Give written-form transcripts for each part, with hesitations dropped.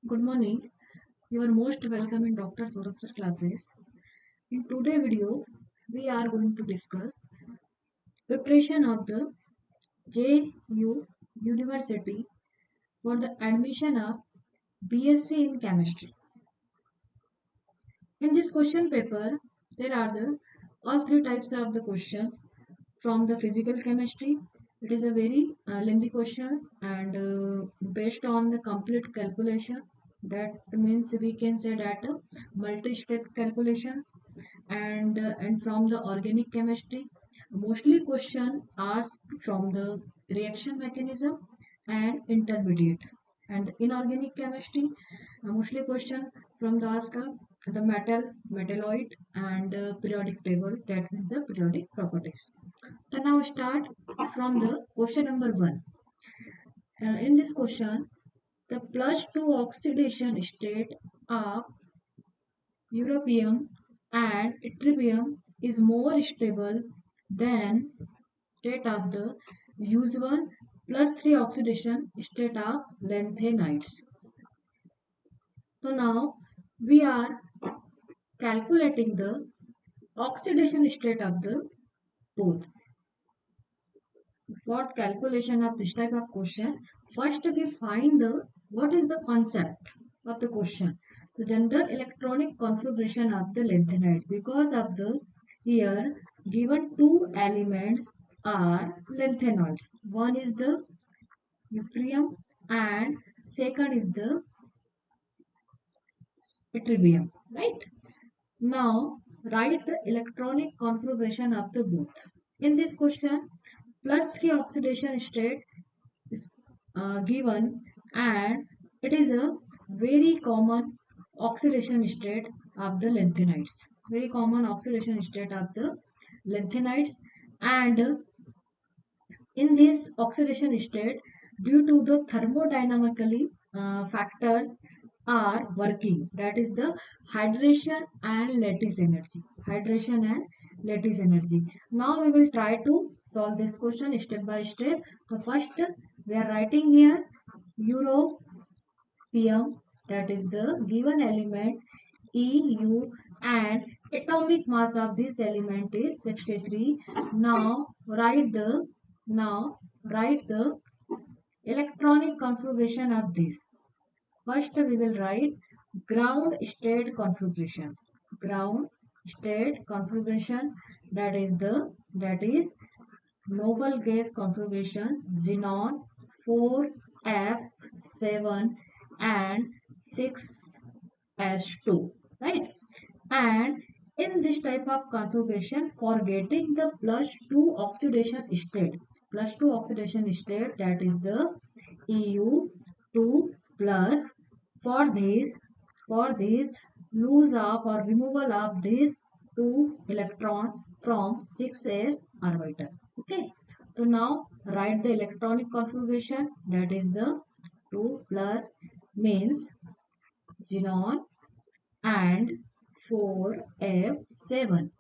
Good morning. You are most welcome in Dr. Sourav Sir Classes. In today's video, we are going to discuss preparation of the JU University for the admission of BSc in Chemistry. In this question paper, there are the all three types of the questions from the physical chemistry. It is a very lengthy questions and based on the complete calculation. That means we can say that multi-step calculations and from the organic chemistry, mostly question asked from the reaction mechanism and intermediate. And inorganic chemistry, mostly question from the ask the metalloid and periodic table, that is the periodic properties. So now start from the question number 1. In this question, the plus 2 oxidation state of europium and yttrium is more stable than state of the usual plus 3 oxidation state of lanthanides. So now we are calculating the oxidation state of the both. For calculation of this type of question, first we find the what is the concept of the question. The general electronic configuration of the lanthanide, because of the here given two elements are lanthanoids. One is the yttrium and second is the yttrium, right? Now write the electronic configuration of the both. In this question, plus 3 oxidation state is given, and it is a very common oxidation state of the lanthanides. Very common oxidation state of the lanthanides, and in this oxidation state, due to the thermodynamically factors are working, that is the hydration and lattice energy. Hydration and lattice energy. Now we will try to solve this question step by step. So first we are writing here europium, that is the given element EU, and atomic mass of this element is 63. Now write the electronic configuration of this. First we will write ground state configuration. Ground state configuration, that is noble gas configuration xenon 4F7 and 6S2, right? And in this type of configuration, for getting the plus 2 oxidation state, that is the EU2 plus, for this lose of or removal of these two electrons from 6s orbital. Okay, so now write the electronic configuration, that is the 2 plus means xenon and 4F7,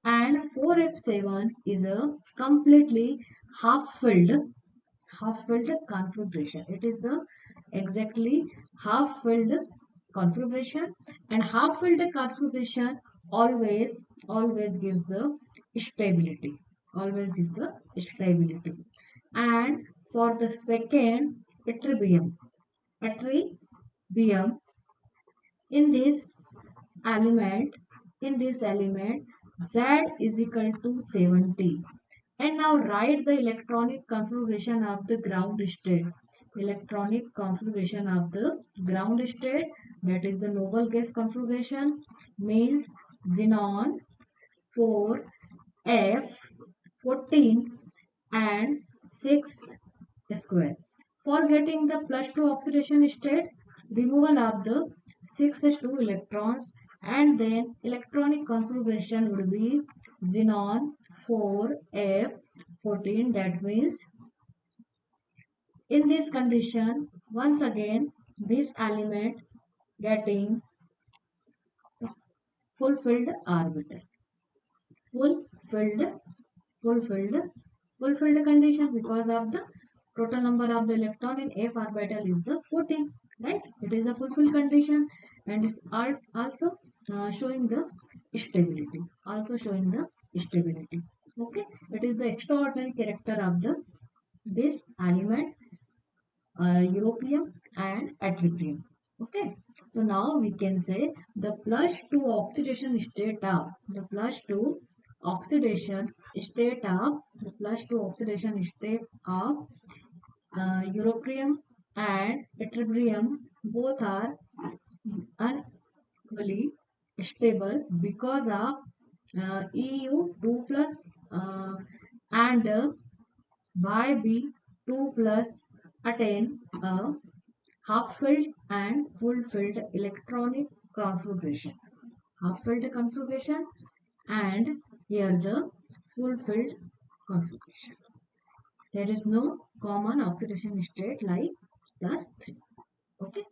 and 4F7 is a completely half filled configuration. It is the exactly half-filled configuration, and half-filled configuration always gives the stability. Always gives the stability. And for the second yttrium, in this element, Z is equal to 70. And now write the electronic configuration of the ground state. Electronic configuration of the ground state, that is the noble gas configuration, means xenon 4F14 and 6 square. For getting the plus 2 oxidation state, removal of the 6s2 electrons, and then electronic configuration would be xenon 4F14. That means in this condition, once again this element getting fulfilled orbital. Fulfilled fulfilled fulfilled condition, because of the total number of the electron in f orbital is the 14. right? It is a fulfilled condition, and it's also showing the stability, okay. It is the extraordinary character of the this element, europium and yttrium, okay. So now we can say the plus 2 oxidation state of the plus 2 oxidation state of the plus 2 oxidation state of europium and yttrium both are unequally stable because of EU2 plus and YB2 plus attain a half-filled and full-filled electronic configuration. Half-filled configuration and here the full-filled configuration. There is no common oxidation state like plus 3. Okay.